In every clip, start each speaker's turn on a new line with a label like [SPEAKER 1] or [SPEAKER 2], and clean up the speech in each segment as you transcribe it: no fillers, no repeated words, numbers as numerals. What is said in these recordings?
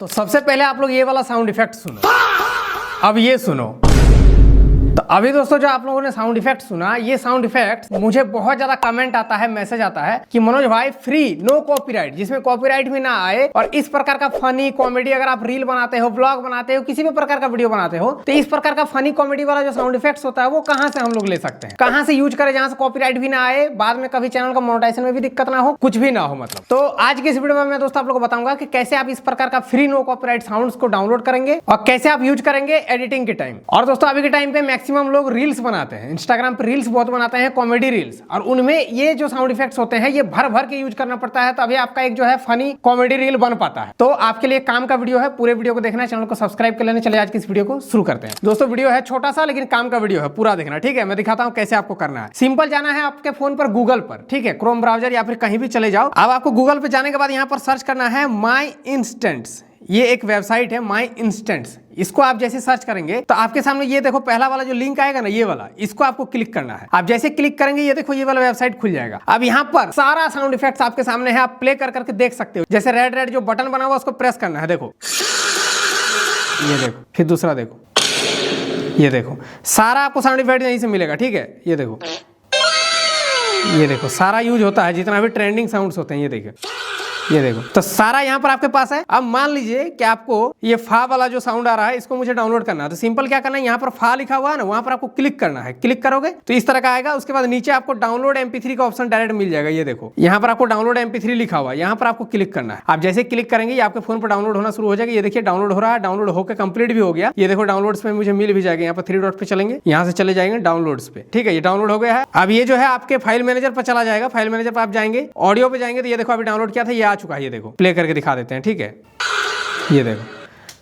[SPEAKER 1] तो सबसे पहले आप लोग ये वाला साउंड इफेक्ट सुनो। अब ये सुनो। तो अभी दोस्तों जो आप लोगों ने साउंड इफेक्ट सुना, ये साउंड इफेक्ट मुझे बहुत ज्यादा कमेंट आता है, मैसेज आता है कि मनोज भाई फ्री, नो कॉपीराइट, जिसमें कॉपीराइट भी ना आए और इस प्रकार का फनी कॉमेडी, अगर आप रील बनाते हो, ब्लॉग बनाते हो, किसी भी प्रकार का वीडियो बनाते हो, तो इस प्रकार का फनी कॉमेडी वाला जो साउंड इफेक्ट होता है वो कहां से हम लोग ले सकते हैं, कहां से यूज करें जहां से कॉपीराइट भी ना आए, बाद में कभी चैनल का मोनेटाइजेशन में भी दिक्कत ना हो, कुछ भी ना हो मतलब। तो आज की इस वीडियो में मैं दोस्तों आप लोग को बताऊंगा कि कैसे आप इस प्रकार का फ्री नो कॉपीराइट साउंड्स को डाउनलोड करेंगे और कैसे आप यूज करेंगे एडिटिंग के टाइम। और दोस्तों अभी के टाइम पे मैक्सिमम लोग रील्स बनाते हैं, इंस्टाग्राम पे रील्स बहुत बनाते हैं, कॉमेडी रील्स, और उनमें ये जो साउंड इफेक्ट्स होते हैं ये भर भर के यूज करना पड़ता है, तभी आपका एक जो है फनी कॉमेडी रील बन पाता है। तो आपके लिए काम का वीडियो है, पूरे वीडियो को देखना है, चैनल को सब्सक्राइब कर लेना। चलिए आज की इस वीडियो को शुरू करते हैं। दोस्तों वीडियो है छोटा सा लेकिन काम का वीडियो है, पूरा देखना, ठीक है। मैं दिखाता हूं कैसे आपको करना है। सिंपल जाना है आपके फोन पर गूगल पर, ठीक है, क्रोम ब्राउजर या फिर कहीं भी चले जाओ। अब आपको गूगल पे जाने के बाद यहां पर सर्च करना है माई इंस्टेंट्स। ये एक वेबसाइट है माई इंस्टेंट्स। इसको आप जैसे सर्च करेंगे तो आपके सामने ये देखो पहला वाला जो लिंक आएगा ना, ये वाला, इसको आपको क्लिक करना है। आप जैसे क्लिक करेंगे ये देखो ये वाला वेबसाइट खुल जाएगा। अब यहाँ पर सारा साउंड इफेक्ट्स आपके सामने है, आप प्ले कर करके देख सकते हो। जैसे रेड रेड जो बटन बना हुआ उसको प्रेस करना है, देखो ये देखो, फिर दूसरा देखो, ये देखो, सारा आपको साउंड इफेक्ट यहीं से मिलेगा, ठीक है। ये देखो, ये देखो सारा यूज होता है, जितना भी ट्रेंडिंग साउंड्स होते हैं, ये देखिए, ये देखो, तो सारा यहाँ पर आपके पास है। अब मान लीजिए कि आपको ये फा वाला जो साउंड आ रहा है इसको मुझे डाउनलोड करना है, तो सिंपल क्या करना है, यहाँ पर फा लिखा हुआ है ना, वहां पर आपको क्लिक करना है। क्लिक करोगे तो इस तरह का आएगा। उसके बाद नीचे आपको डाउनलोड MP3 का ऑप्शन डायरेक्ट मिल जाएगा। ये देखो यहाँ पर आपको डाउनलोड MP3 लिखा हुआ है, यहाँ पर आपको क्लिक करना है। आप जैसे क्लिक करेंगे ये आपके फोन पर डाउनलोड होना शुरू हो जाएगा। ये देखिए डाउनलोड हो रहा है, डाउनलोड होकर कंप्लीट भी हो गया। ये देखो डाउनलोड्स में मुझे मिल भी जाएगा। यहाँ पर 3 डॉट पे चलेंगे, यहाँ से चले जाएंगे डाउनलोड्स पे, ठीक है। ये डाउनलोड हो गया है। अब ये जो है आपके फाइल मैनेजर पर चला जाएगा। फाइल मैनेजर पर आप जाएंगे, ऑडियो पे जाएंगे, तो ये देखो अभी डाउनलोड किया था, ये आ चुका है। ये देखो प्ले करके दिखा देते हैं, ठीक है। ये देखो,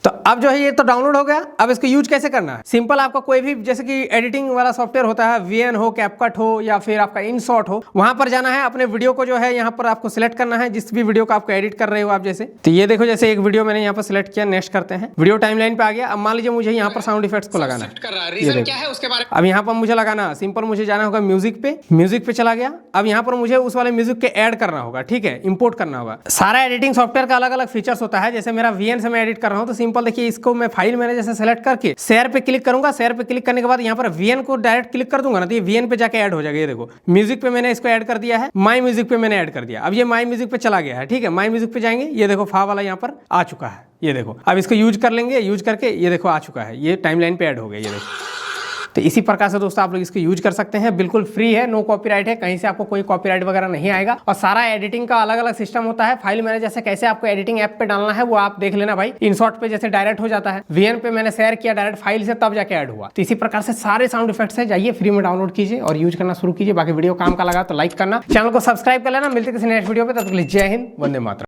[SPEAKER 1] तो अब जो है ये तो डाउनलोड हो गया। अब इसको यूज कैसे करना है, सिंपल आपका कोई भी जैसे कि एडिटिंग वाला सॉफ्टवेयर होता है, VN हो, कैपकट हो या फिर आपका InShot हो, वहां पर जाना है। अपने वीडियो को जो है यहाँ पर आपको सिलेक्ट करना है, जिस भी वीडियो को आपको एडिट कर रहे हो आप। जैसे तो ये देखो, जैसे एक वीडियो मैंने यहाँ पर सिलेक्ट किया, नेक्स्ट करते हैं। वीडियो टाइमलाइन पे आ गया। अब मान लीजिए मुझे यहाँ पर साउंड इफेक्ट्स को लगाना है। अब यहाँ पर मुझे लगाना, सिंपल मुझे जाना होगा म्यूजिक पे। म्यूजिक पे चला गया। अब यहाँ पर मुझे उस वाले म्यूजिक के ऐड करना होगा, ठीक है, इंपोर्ट करना होगा। सारा एडिटिंग सॉफ्टवेयर का अलग अलग फीचर्स होता है। जैसे मेरा VN से मैं एडिट कर रहा हूँ, तो सिंपल देखिए, इसको मैं फाइल मैनेजर से सेलेक्ट करके शेयर पे क्लिक करूंगा। शेयर पे क्लिक करने के बाद यहाँ पर VN को डायरेक्ट क्लिक कर दूंगा ना, तो ये VN पे जाके ऐड हो जाएगा। ये देखो म्यूजिक पे मैंने इसको ऐड कर दिया है, माई म्यूजिक पे मैंने ऐड कर दिया। अब ये माई म्यूजिक पे चला गया है, ठीक है। माई म्यूजिक पे जाएंगे, ये देखो फा वाला यहाँ पर आ चुका है। ये देखो अब इसको यूज कर लेंगे, यूज करके ये देखो आ चुका है, ये टाइमलाइन पे ऐड हो गया। ये देखो, तो इसी प्रकार से दोस्तों आप लोग इसको यूज कर सकते हैं। बिल्कुल फ्री है, नो कॉपीराइट है, कहीं से आपको कोई कॉपीराइट वगैरह नहीं आएगा। और सारा एडिटिंग का अलग अलग सिस्टम होता है। फाइल मैनेजर से कैसे आपको एडिटिंग ऐप पे डालना है वो आप देख लेना भाई। InShot पे जैसे डायरेक्ट हो जाता है, VN पे मैंने शेयर किया डायरेक्ट फाइल से, तब जाके ऐड हुआ। तो इसी प्रकार से सारे साउंड इफेक्ट्स है, जाइए फ्री में डाउनलोड कीजिए और यूज करना शुरू कीजिए। बाकी वीडियो काम का लगा तो लाइक करना, चैनल को सब्सक्राइब कर लेना। मिलते किसी नेक्स्ट वीडियो पे, तब तक के लिए जय हिंद, वंदे मातरम।